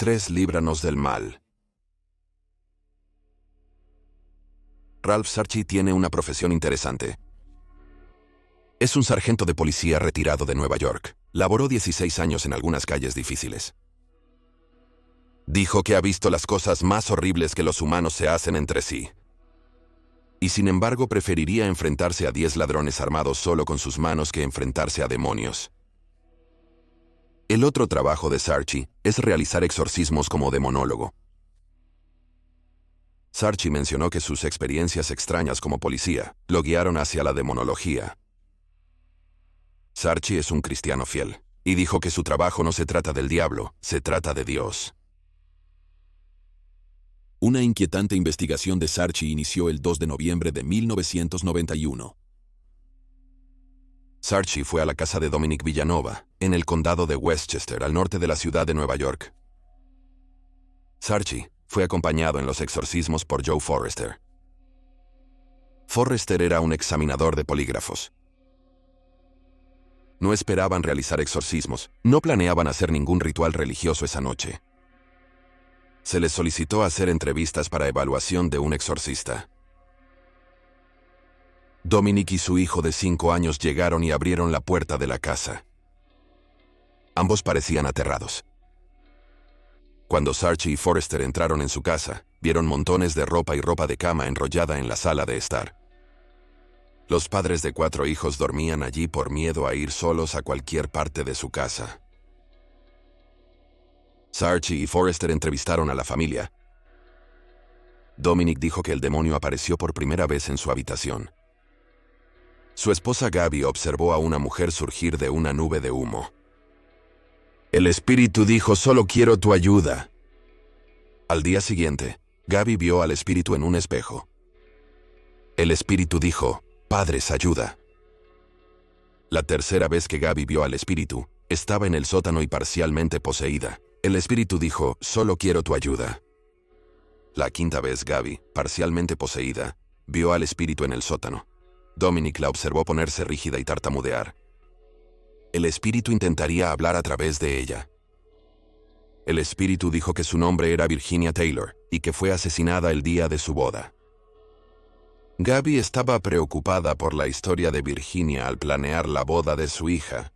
3 líbranos del mal. Ralph Sarchie tiene una profesión interesante. Es un sargento de policía retirado de Nueva York. Laboró 16 años en algunas calles difíciles. Dijo que ha visto las cosas más horribles que los humanos se hacen entre sí. Y sin embargo preferiría enfrentarse a 10 ladrones armados solo con sus manos que enfrentarse a demonios. El otro trabajo de Sarchie es realizar exorcismos como demonólogo. Sarchie mencionó que sus experiencias extrañas como policía lo guiaron hacia la demonología. Sarchie es un cristiano fiel, y dijo que su trabajo no se trata del diablo, se trata de Dios. Una inquietante investigación de Sarchie inició el 2 de noviembre de 1991. Sarchie fue a la casa de Dominic Villanova, en el condado de Westchester, al norte de la ciudad de Nueva York. Sarchie fue acompañado en los exorcismos por Joe Forrester. Forrester era un examinador de polígrafos. No esperaban realizar exorcismos, no planeaban hacer ningún ritual religioso esa noche. Se les solicitó hacer entrevistas para evaluación de un exorcista. Dominic y su hijo de 5 años llegaron y abrieron la puerta de la casa. Ambos parecían aterrados. Cuando Sarchie y Forrester entraron en su casa, vieron montones de ropa y ropa de cama enrollada en la sala de estar. Los padres de 4 hijos dormían allí por miedo a ir solos a cualquier parte de su casa. Sarchie y Forrester entrevistaron a la familia. Dominic dijo que el demonio apareció por primera vez en su habitación. Su esposa Gaby observó a una mujer surgir de una nube de humo. El espíritu dijo: «Solo quiero tu ayuda». Al día siguiente, Gaby vio al espíritu en un espejo. El espíritu dijo: «Padres, ayuda». La tercera vez que Gaby vio al espíritu, estaba en el sótano y parcialmente poseída. El espíritu dijo: «Solo quiero tu ayuda». La quinta vez Gaby, parcialmente poseída, vio al espíritu en el sótano. Dominic la observó ponerse rígida y tartamudear. El espíritu intentaría hablar a través de ella. El espíritu dijo que su nombre era Virginia Taylor y que fue asesinada el día de su boda. Gaby estaba preocupada por la historia de Virginia al planear la boda de su hija.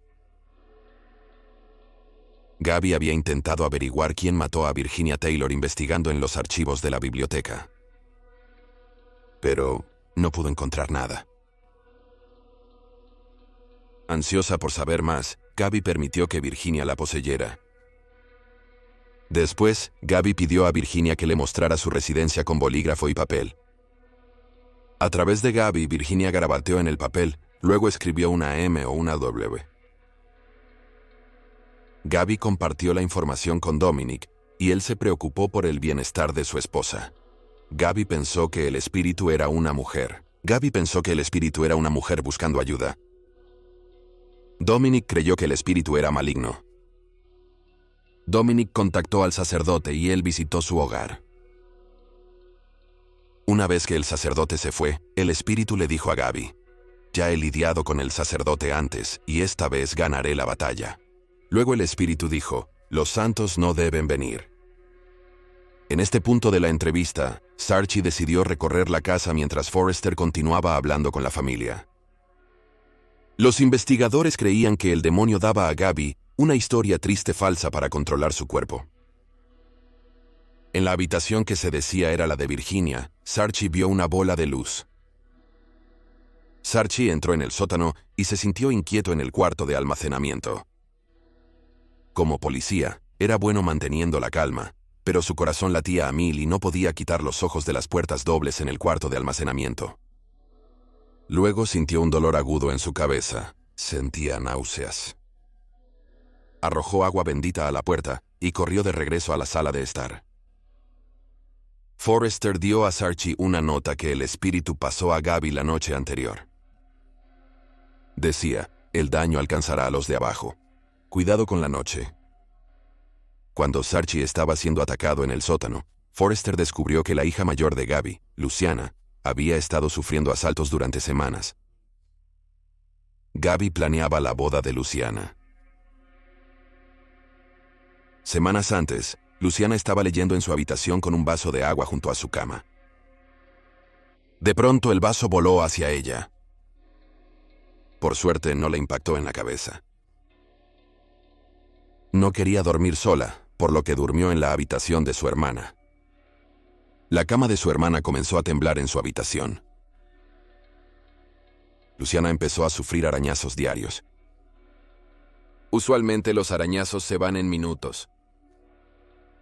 Gaby había intentado averiguar quién mató a Virginia Taylor investigando en los archivos de la biblioteca. Pero no pudo encontrar nada. Ansiosa por saber más, Gaby permitió que Virginia la poseyera. Después, Gaby pidió a Virginia que le mostrara su residencia con bolígrafo y papel. A través de Gaby, Virginia garabateó en el papel, luego escribió una M o una W. Gaby compartió la información con Dominic, y él se preocupó por el bienestar de su esposa. Gaby pensó que el espíritu era una mujer. Gaby pensó que el espíritu era una mujer buscando ayuda. Dominic creyó que el espíritu era maligno. Dominic contactó al sacerdote y él visitó su hogar. Una vez que el sacerdote se fue, el espíritu le dijo a Gaby: «Ya he lidiado con el sacerdote antes, y esta vez ganaré la batalla». Luego el espíritu dijo: «Los santos no deben venir». En este punto de la entrevista, Sarchie decidió recorrer la casa mientras Forrester continuaba hablando con la familia. Los investigadores creían que el demonio daba a Gaby una historia triste falsa para controlar su cuerpo. En la habitación que se decía era la de Virginia, Sarchie vio una bola de luz. Sarchie entró en el sótano y se sintió inquieto en el cuarto de almacenamiento. Como policía, era bueno manteniendo la calma, pero su corazón latía a 1000 y no podía quitar los ojos de las puertas dobles en el cuarto de almacenamiento. Luego sintió un dolor agudo en su cabeza. Sentía náuseas. Arrojó agua bendita a la puerta y corrió de regreso a la sala de estar. Forrester dio a Sarchie una nota que el espíritu pasó a Gaby la noche anterior. Decía: «El daño alcanzará a los de abajo. Cuidado con la noche». Cuando Sarchie estaba siendo atacado en el sótano, Forrester descubrió que la hija mayor de Gaby, Luciana, había estado sufriendo asaltos durante semanas. Gaby planeaba la boda de Luciana. Semanas antes, Luciana estaba leyendo en su habitación con un vaso de agua junto a su cama. De pronto el vaso voló hacia ella. Por suerte no le impactó en la cabeza. No quería dormir sola, por lo que durmió en la habitación de su hermana. La cama de su hermana comenzó a temblar en su habitación. Luciana empezó a sufrir arañazos diarios. Usualmente los arañazos se van en minutos.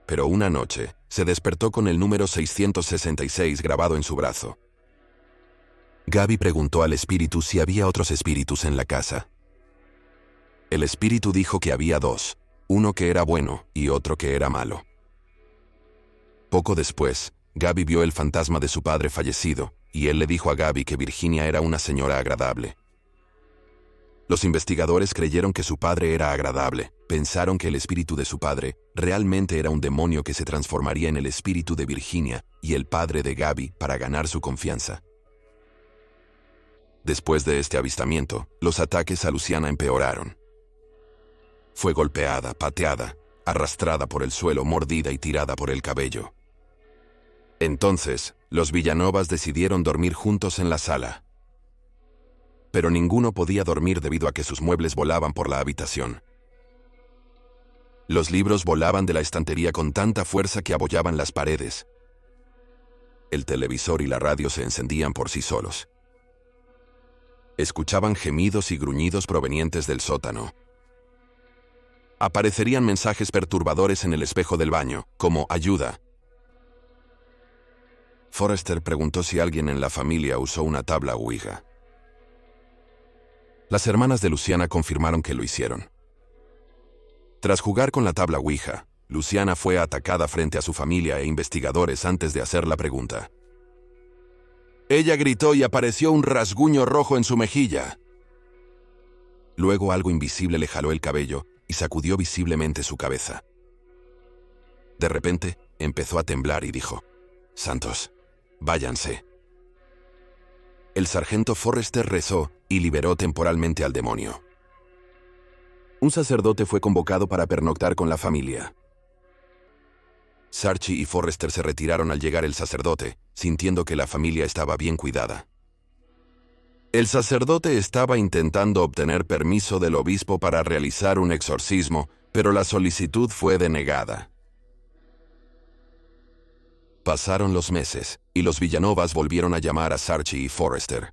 Pero una noche, se despertó con el número 666 grabado en su brazo. Gaby preguntó al espíritu si había otros espíritus en la casa. El espíritu dijo que había dos, uno que era bueno y otro que era malo. Poco después, Gaby vio el fantasma de su padre fallecido, y él le dijo a Gaby que Virginia era una señora agradable. Los investigadores creyeron que su padre era agradable, pensaron que el espíritu de su padre realmente era un demonio que se transformaría en el espíritu de Virginia y el padre de Gaby para ganar su confianza. Después de este avistamiento, los ataques a Luciana empeoraron. Fue golpeada, pateada, arrastrada por el suelo, mordida y tirada por el cabello. Entonces, los Villanovas decidieron dormir juntos en la sala. Pero ninguno podía dormir debido a que sus muebles volaban por la habitación. Los libros volaban de la estantería con tanta fuerza que abollaban las paredes. El televisor y la radio se encendían por sí solos. Escuchaban gemidos y gruñidos provenientes del sótano. Aparecerían mensajes perturbadores en el espejo del baño, como «ayuda». Forrester preguntó si alguien en la familia usó una tabla Ouija. Las hermanas de Luciana confirmaron que lo hicieron. Tras jugar con la tabla Ouija, Luciana fue atacada frente a su familia e investigadores antes de hacer la pregunta. Ella gritó y apareció un rasguño rojo en su mejilla. Luego algo invisible le jaló el cabello y sacudió visiblemente su cabeza. De repente, empezó a temblar y dijo, «Santos, váyanse». El sargento Forrester rezó y liberó temporalmente al demonio. Un sacerdote fue convocado para pernoctar con la familia. Saarchi y Forrester se retiraron al llegar el sacerdote, sintiendo que la familia estaba bien cuidada. El sacerdote estaba intentando obtener permiso del obispo para realizar un exorcismo, pero la solicitud fue denegada. Pasaron los meses, y los Villanovas volvieron a llamar a Saarchi y Forrester.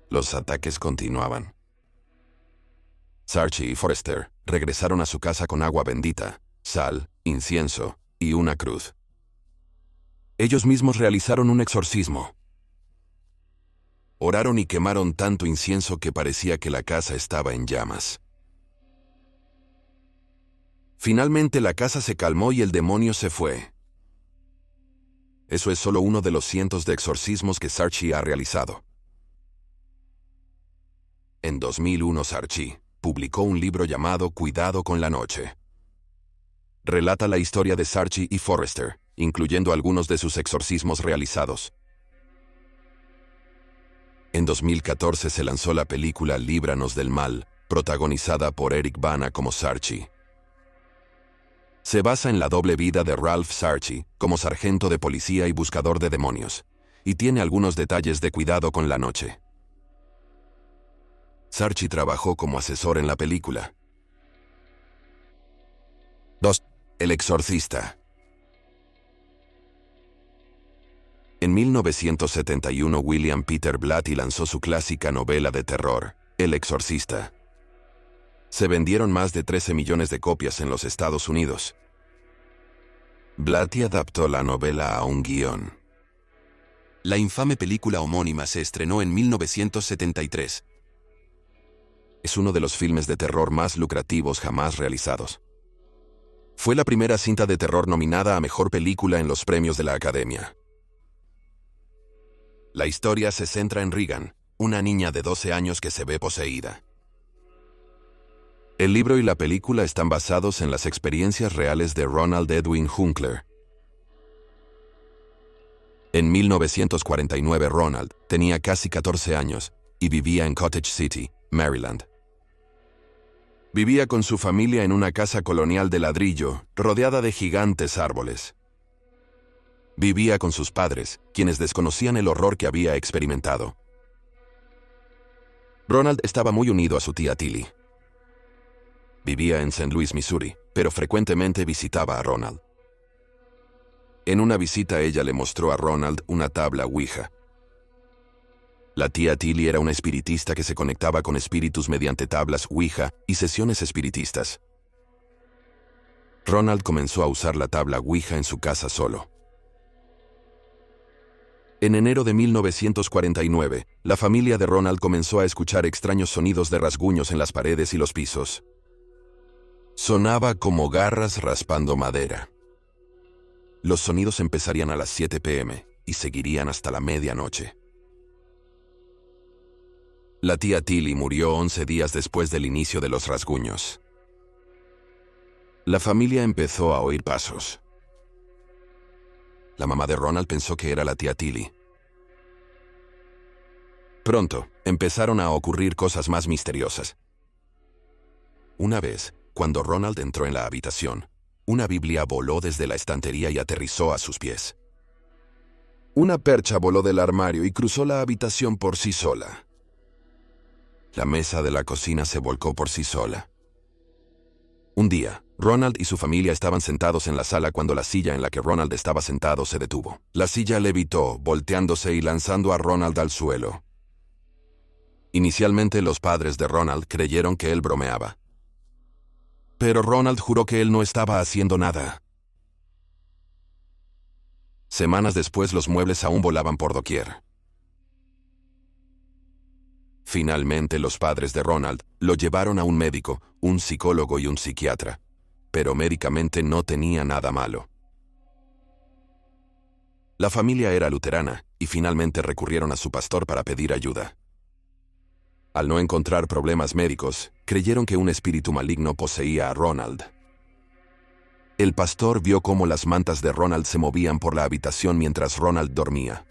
Los ataques continuaban. Saarchi y Forrester regresaron a su casa con agua bendita, sal, incienso y una cruz. Ellos mismos realizaron un exorcismo. Oraron y quemaron tanto incienso que parecía que la casa estaba en llamas. Finalmente la casa se calmó y el demonio se fue. Eso es solo uno de los cientos de exorcismos que Saarchi ha realizado. En 2001 Saarchi publicó un libro llamado Cuidado con la noche. Relata la historia de Saarchi y Forrester, incluyendo algunos de sus exorcismos realizados. En 2014 se lanzó la película Líbranos del Mal, protagonizada por Eric Bana como Saarchi. Se basa en la doble vida de Ralph Saarchi, como sargento de policía y buscador de demonios, y tiene algunos detalles de Cuidado con la noche. Saarchi trabajó como asesor en la película. 2. El exorcista. En 1971 William Peter Blatty lanzó su clásica novela de terror, El exorcista. Se vendieron más de 13 millones de copias en los Estados Unidos. Blatty adaptó la novela a un guión. La infame película homónima se estrenó en 1973. Es uno de los filmes de terror más lucrativos jamás realizados. Fue la primera cinta de terror nominada a Mejor Película en los premios de la Academia. La historia se centra en Regan, una niña de 12 años que se ve poseída. El libro y la película están basados en las experiencias reales de Ronald Edwin Hunkler. En 1949 Ronald tenía casi 14 años y vivía en Cottage City, Maryland. Vivía con su familia en una casa colonial de ladrillo, rodeada de gigantes árboles. Vivía con sus padres, quienes desconocían el horror que había experimentado. Ronald estaba muy unido a su tía Tilly. Vivía en St. Louis, Missouri, pero frecuentemente visitaba a Ronald. En una visita ella le mostró a Ronald una tabla Ouija. La tía Tilly era una espiritista que se conectaba con espíritus mediante tablas Ouija y sesiones espiritistas. Ronald comenzó a usar la tabla Ouija en su casa solo. En enero de 1949, la familia de Ronald comenzó a escuchar extraños sonidos de rasguños en las paredes y los pisos. Sonaba como garras raspando madera. Los sonidos empezarían a las 7 p.m. y seguirían hasta la medianoche. La tía Tilly murió 11 días después del inicio de los rasguños. La familia empezó a oír pasos. La mamá de Ronald pensó que era la tía Tilly. Pronto, empezaron a ocurrir cosas más misteriosas. Una vez, cuando Ronald entró en la habitación, una Biblia voló desde la estantería y aterrizó a sus pies. Una percha voló del armario y cruzó la habitación por sí sola. La mesa de la cocina se volcó por sí sola. Un día, Ronald y su familia estaban sentados en la sala cuando la silla en la que Ronald estaba sentado se detuvo. La silla levitó, volteándose y lanzando a Ronald al suelo. Inicialmente los padres de Ronald creyeron que él bromeaba. Pero Ronald juró que él no estaba haciendo nada. Semanas después los muebles aún volaban por doquier. Finalmente los padres de Ronald lo llevaron a un médico, un psicólogo y un psiquiatra, pero médicamente no tenía nada malo. La familia era luterana y finalmente recurrieron a su pastor para pedir ayuda. Al no encontrar problemas médicos, creyeron que un espíritu maligno poseía a Ronald. El pastor vio cómo las mantas de Ronald se movían por la habitación mientras Ronald dormía.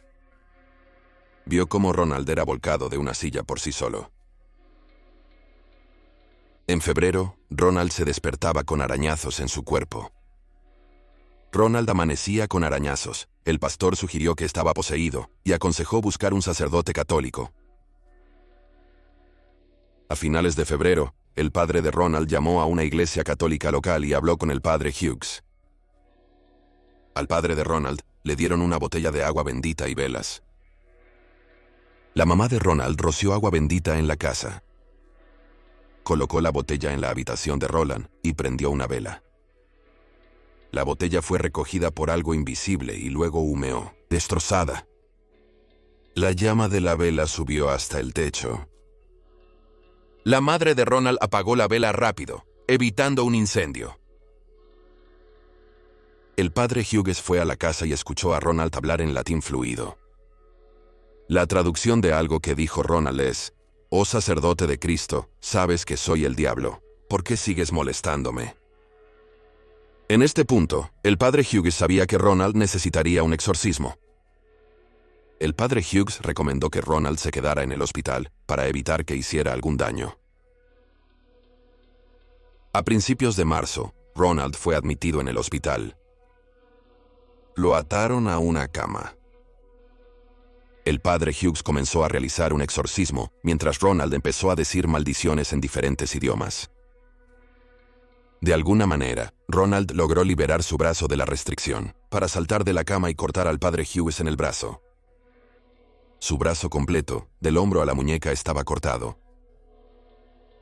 Vio cómo Ronald era volcado de una silla por sí solo. En febrero, Ronald se despertaba con arañazos en su cuerpo. Ronald amanecía con arañazos. El pastor sugirió que estaba poseído y aconsejó buscar un sacerdote católico. A finales de febrero, el padre de Ronald llamó a una iglesia católica local y habló con el padre Hughes. Al padre de Ronald le dieron una botella de agua bendita y velas. La mamá de Ronald roció agua bendita en la casa. Colocó la botella en la habitación de Roland y prendió una vela. La botella fue recogida por algo invisible y luego humeó, destrozada. La llama de la vela subió hasta el techo. La madre de Ronald apagó la vela rápido, evitando un incendio. El padre Hughes fue a la casa y escuchó a Ronald hablar en latín fluido. La traducción de algo que dijo Ronald es: «Oh sacerdote de Cristo, sabes que soy el diablo. ¿Por qué sigues molestándome?». En este punto, el padre Hughes sabía que Ronald necesitaría un exorcismo. El padre Hughes recomendó que Ronald se quedara en el hospital para evitar que hiciera algún daño. A principios de marzo, Ronald fue admitido en el hospital. Lo ataron a una cama. El padre Hughes comenzó a realizar un exorcismo, mientras Ronald empezó a decir maldiciones en diferentes idiomas. De alguna manera, Ronald logró liberar su brazo de la restricción, para saltar de la cama y cortar al padre Hughes en el brazo. Su brazo completo, del hombro a la muñeca, estaba cortado.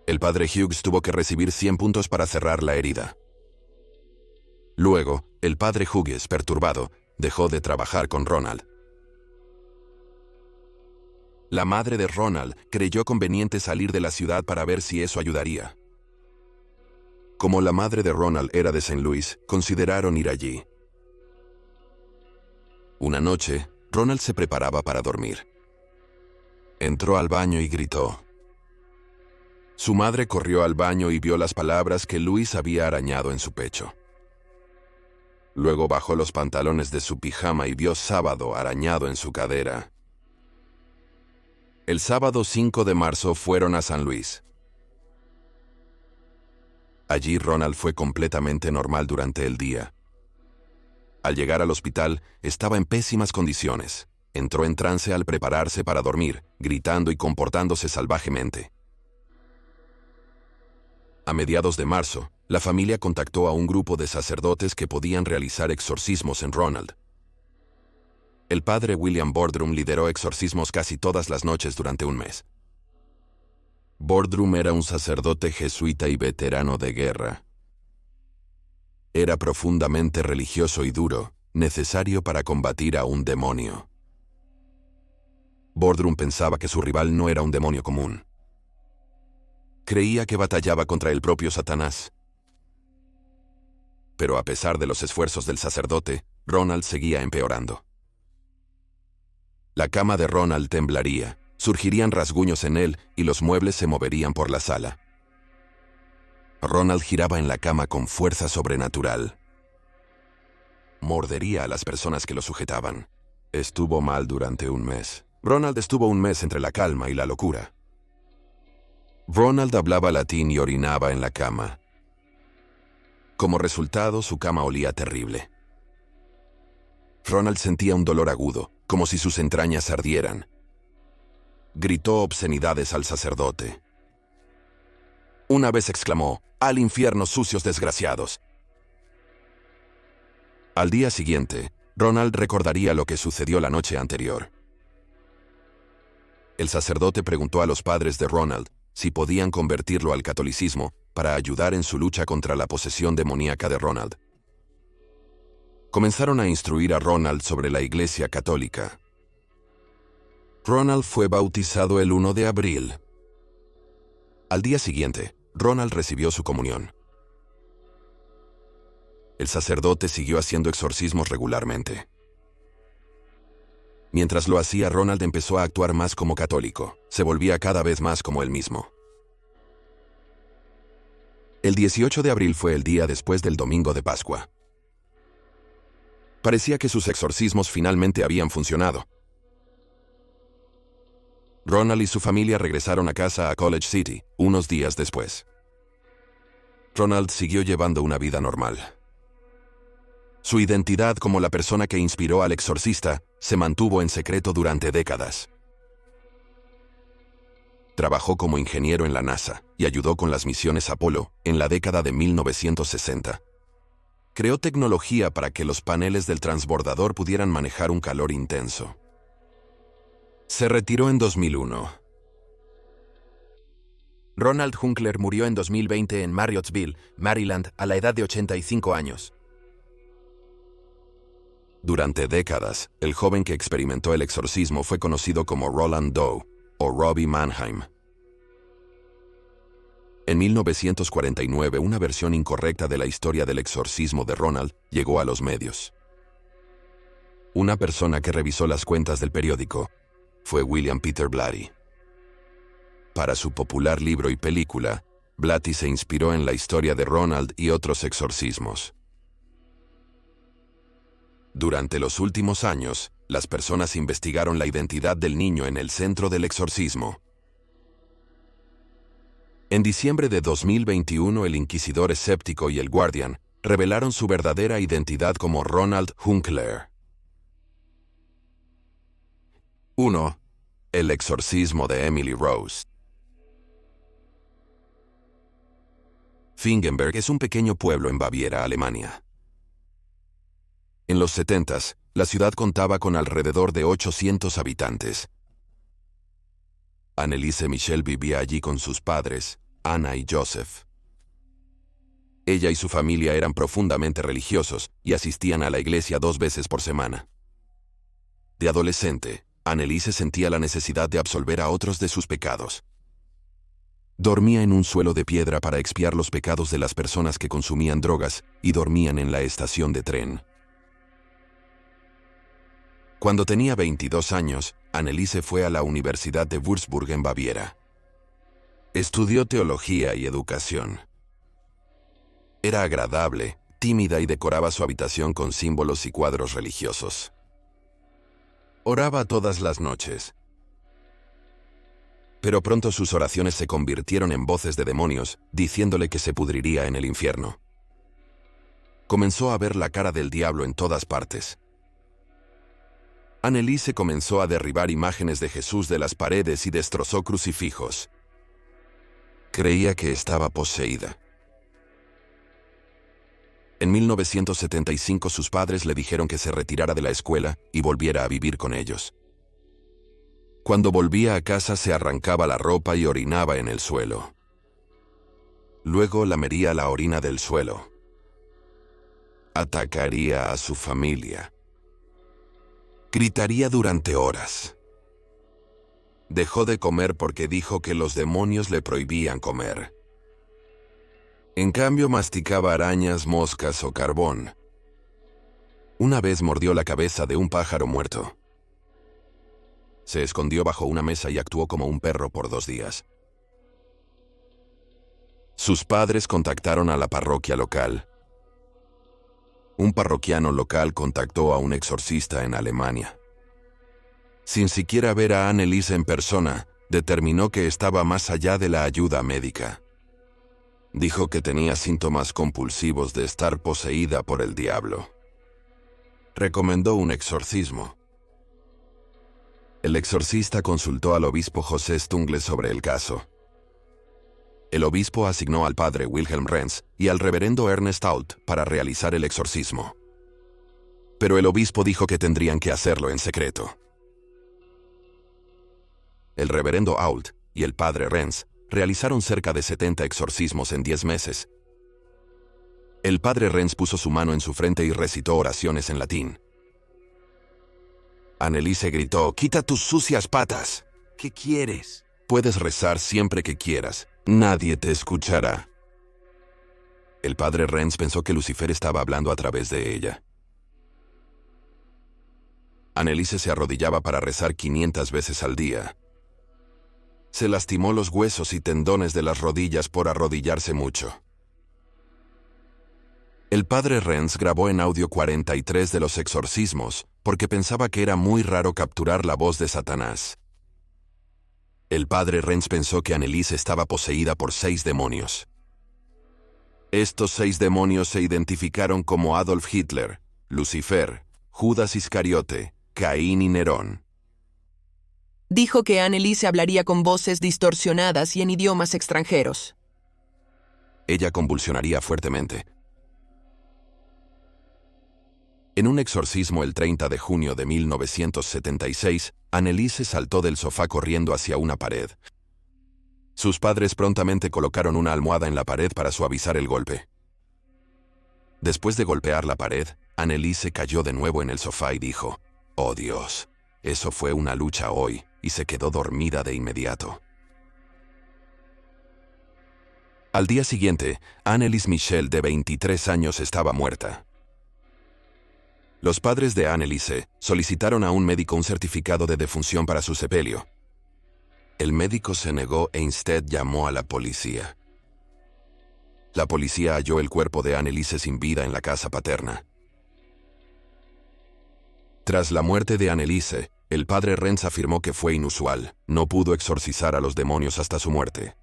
El padre Hughes tuvo que recibir 100 puntos para cerrar la herida. Luego, el padre Hughes, perturbado, dejó de trabajar con Ronald. La madre de Ronald creyó conveniente salir de la ciudad para ver si eso ayudaría. Como la madre de Ronald era de St. Louis, consideraron ir allí. Una noche, Ronald se preparaba para dormir. Entró al baño y gritó. Su madre corrió al baño y vio las palabras que Luis había arañado en su pecho. Luego bajó los pantalones de su pijama y vio sábado arañado en su cadera. El sábado 5 de marzo fueron a San Luis. Allí Ronald fue completamente normal durante el día. Al llegar al hospital, estaba en pésimas condiciones. Entró en trance al prepararse para dormir, gritando y comportándose salvajemente. A mediados de marzo, la familia contactó a un grupo de sacerdotes que podían realizar exorcismos en Ronald. El padre William Boardroom lideró exorcismos casi todas las noches durante un mes. Boardroom era un sacerdote jesuita y veterano de guerra. Era profundamente religioso y duro, necesario para combatir a un demonio. Boardroom pensaba que su rival no era un demonio común. Creía que batallaba contra el propio Satanás. Pero a pesar de los esfuerzos del sacerdote, Ronald seguía empeorando. La cama de Ronald temblaría, surgirían rasguños en él y los muebles se moverían por la sala. Ronald giraba en la cama con fuerza sobrenatural. Mordería a las personas que lo sujetaban. Estuvo mal durante un mes. Ronald estuvo un mes entre la calma y la locura. Ronald hablaba latín y orinaba en la cama. Como resultado, su cama olía terrible. Ronald sentía un dolor agudo, como si sus entrañas ardieran. Gritó obscenidades al sacerdote. Una vez exclamó: «¡Al infierno, sucios desgraciados!». Al día siguiente, Ronald recordaría lo que sucedió la noche anterior. El sacerdote preguntó a los padres de Ronald si podían convertirlo al catolicismo para ayudar en su lucha contra la posesión demoníaca de Ronald. Comenzaron a instruir a Ronald sobre la Iglesia Católica. Ronald fue bautizado el 1 de abril. Al día siguiente, Ronald recibió su comunión. El sacerdote siguió haciendo exorcismos regularmente. Mientras lo hacía, Ronald empezó a actuar más como católico. Se volvía cada vez más como él mismo. El 18 de abril fue el día después del domingo de Pascua. Parecía que sus exorcismos finalmente habían funcionado. Ronald y su familia regresaron a casa a College City, unos días después. Ronald siguió llevando una vida normal. Su identidad como la persona que inspiró al exorcista se mantuvo en secreto durante décadas. Trabajó como ingeniero en la NASA y ayudó con las misiones Apolo en la década de 1960. Creó tecnología para que los paneles del transbordador pudieran manejar un calor intenso. Se retiró en 2001. Ronald Hunkler murió en 2020 en Marriottsville, Maryland, a la edad de 85 años. Durante décadas, el joven que experimentó el exorcismo fue conocido como Roland Doe o Robbie Mannheim. En 1949, una versión incorrecta de la historia del exorcismo de Ronald llegó a los medios. Una persona que revisó las cuentas del periódico fue William Peter Blatty. Para su popular libro y película, Blatty se inspiró en la historia de Ronald y otros exorcismos. Durante los últimos años, las personas investigaron la identidad del niño en el centro del exorcismo. En diciembre de 2021, el inquisidor escéptico y el Guardian revelaron su verdadera identidad como Ronald Hunkler. 1. El exorcismo de Emily Rose. Fingenberg es un pequeño pueblo en Baviera, Alemania. En los 70s, la ciudad contaba con alrededor de 800 habitantes. Anneliese Michel vivía allí con sus padres, Anna y Joseph. Ella y su familia eran profundamente religiosos y asistían a la iglesia 2 veces por semana. De adolescente, Anneliese sentía la necesidad de absolver a otros de sus pecados. Dormía en un suelo de piedra para expiar los pecados de las personas que consumían drogas y dormían en la estación de tren. Cuando tenía 22 años, Anneliese fue a la Universidad de Würzburg en Baviera. Estudió teología y educación. Era agradable, tímida y decoraba su habitación con símbolos y cuadros religiosos. Oraba todas las noches. Pero pronto sus oraciones se convirtieron en voces de demonios, diciéndole que se pudriría en el infierno. Comenzó a ver la cara del diablo en todas partes. Anneliese comenzó a derribar imágenes de Jesús de las paredes y destrozó crucifijos. Creía que estaba poseída. En 1975 sus padres le dijeron que se retirara de la escuela y volviera a vivir con ellos. Cuando volvía a casa se arrancaba la ropa y orinaba en el suelo. Luego lamería la orina del suelo. Atacaría a su familia. Gritaría durante horas. Dejó de comer porque dijo que los demonios le prohibían comer. En cambio, masticaba arañas, moscas o carbón. Una vez mordió la cabeza de un pájaro muerto. Se escondió bajo una mesa y actuó como un perro por 2 días. Sus padres contactaron a la parroquia local. Un parroquiano local contactó a un exorcista en Alemania. Sin siquiera ver a Anneliese en persona, determinó que estaba más allá de la ayuda médica. Dijo que tenía síntomas compulsivos de estar poseída por el diablo. Recomendó un exorcismo. El exorcista consultó al obispo José Stungle sobre el caso. El obispo asignó al padre Wilhelm Renz y al reverendo Ernest Ault para realizar el exorcismo. Pero el obispo dijo que tendrían que hacerlo en secreto. El reverendo Ault y el padre Renz realizaron cerca de 70 exorcismos en 10 meses. El padre Renz puso su mano en su frente y recitó oraciones en latín. Anneliese gritó: «¡Quita tus sucias patas! ¿Qué quieres? Puedes rezar siempre que quieras. Nadie te escuchará». El padre Renz pensó que Lucifer estaba hablando a través de ella. Anneliese se arrodillaba para rezar 500 veces al día. Se lastimó los huesos y tendones de las rodillas por arrodillarse mucho. El padre Renz grabó en audio 43 de los exorcismos porque pensaba que era muy raro capturar la voz de Satanás. El padre Renz pensó que Anneliese estaba poseída por 6 demonios. Estos 6 demonios se identificaron como Adolf Hitler, Lucifer, Judas Iscariote, Caín y Nerón. Dijo que Anneliese hablaría con voces distorsionadas y en idiomas extranjeros. Ella convulsionaría fuertemente. En un exorcismo el 30 de junio de 1976, Anneliese saltó del sofá corriendo hacia una pared. Sus padres prontamente colocaron una almohada en la pared para suavizar el golpe. Después de golpear la pared, Anneliese cayó de nuevo en el sofá y dijo: «Oh Dios, eso fue una lucha hoy», y se quedó dormida de inmediato. Al día siguiente, Anneliese Michel, de 23 años, estaba muerta. Los padres de Anneliese solicitaron a un médico un certificado de defunción para su sepelio. El médico se negó e instead llamó a la policía. La policía halló el cuerpo de Anneliese sin vida en la casa paterna. Tras la muerte de Anneliese, el padre Renz afirmó que fue inusual. No pudo exorcizar a los demonios hasta su muerte.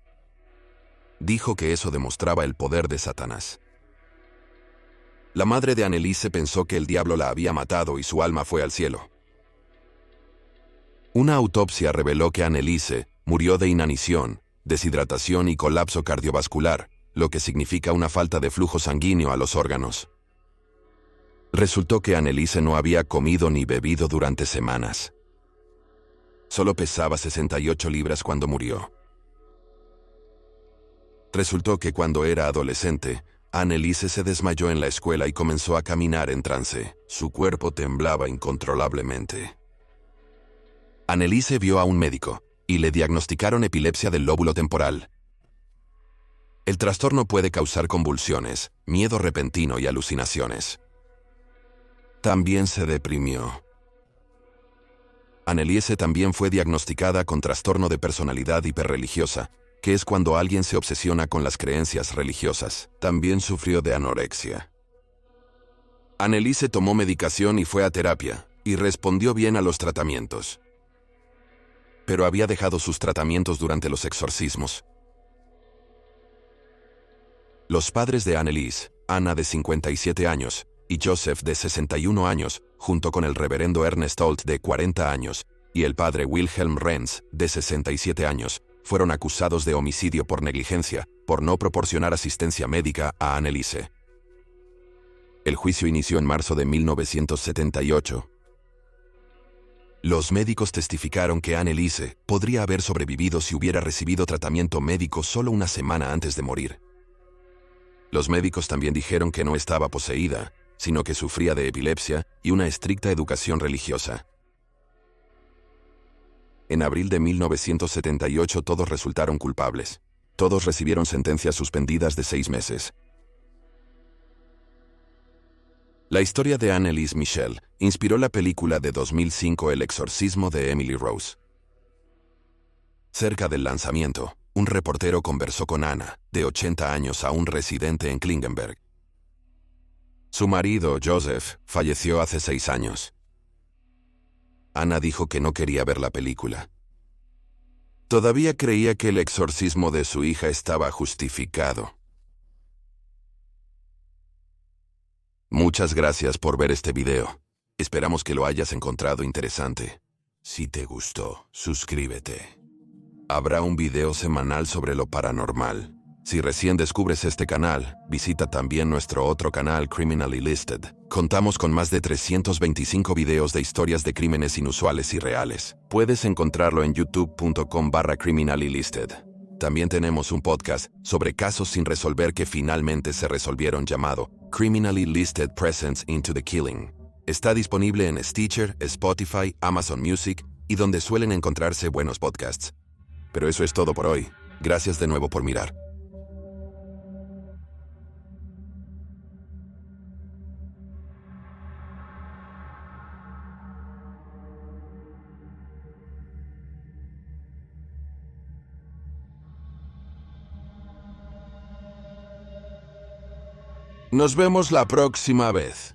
Dijo que eso demostraba el poder de Satanás. La madre de Anneliese pensó que el diablo la había matado y su alma fue al cielo. Una autopsia reveló que Anneliese murió de inanición, deshidratación y colapso cardiovascular, lo que significa una falta de flujo sanguíneo a los órganos. Resultó que Anneliese no había comido ni bebido durante semanas. Solo pesaba 68 libras cuando murió. Resultó que cuando era adolescente, Anneliese se desmayó en la escuela y comenzó a caminar en trance. Su cuerpo temblaba incontrolablemente. Anneliese vio a un médico y le diagnosticaron epilepsia del lóbulo temporal. El trastorno puede causar convulsiones, miedo repentino y alucinaciones. También se deprimió. Anneliese también fue diagnosticada con trastorno de personalidad hiperreligiosa, que es cuando alguien se obsesiona con las creencias religiosas. También sufrió de anorexia. Anneliese tomó medicación y fue a terapia, y respondió bien a los tratamientos. pero había dejado sus tratamientos durante los exorcismos. Los padres de Anneliese, Anna de 57 años, y Joseph de 61 años, junto con el reverendo Ernest Holt de 40 años, y el padre Wilhelm Renz, de 67 años, fueron acusados de homicidio por negligencia, por no proporcionar asistencia médica a Anneliese. El juicio inició en marzo de 1978. Los médicos testificaron que Anneliese podría haber sobrevivido si hubiera recibido tratamiento médico solo una semana antes de morir. Los médicos también dijeron que no estaba poseída, sino que sufría de epilepsia y una estricta educación religiosa. En abril de 1978 todos resultaron culpables. Todos recibieron sentencias suspendidas de 6 meses. La historia de Anneliese Michel inspiró la película de 2005 El exorcismo de Emily Rose. Cerca del lanzamiento, un reportero conversó con Anna, de 80 años, aún residente en Klingenberg. Su marido, Joseph, falleció hace 6 años. Anna dijo que no quería ver la película. Todavía creía que el exorcismo de su hija estaba justificado. Muchas gracias por ver este video. Esperamos que lo hayas encontrado interesante. Si te gustó, suscríbete. Habrá un video semanal sobre lo paranormal. Si recién descubres este canal, visita también nuestro otro canal Criminally Listed. Contamos con más de 325 videos de historias de crímenes inusuales y reales. Puedes encontrarlo en youtube.com/criminallylisted. También tenemos un podcast sobre casos sin resolver que finalmente se resolvieron llamado Criminally Listed Presents into the Killing. Está disponible en Stitcher, Spotify, Amazon Music y donde suelen encontrarse buenos podcasts. Pero eso es todo por hoy. Gracias de nuevo por mirar. Nos vemos la próxima vez.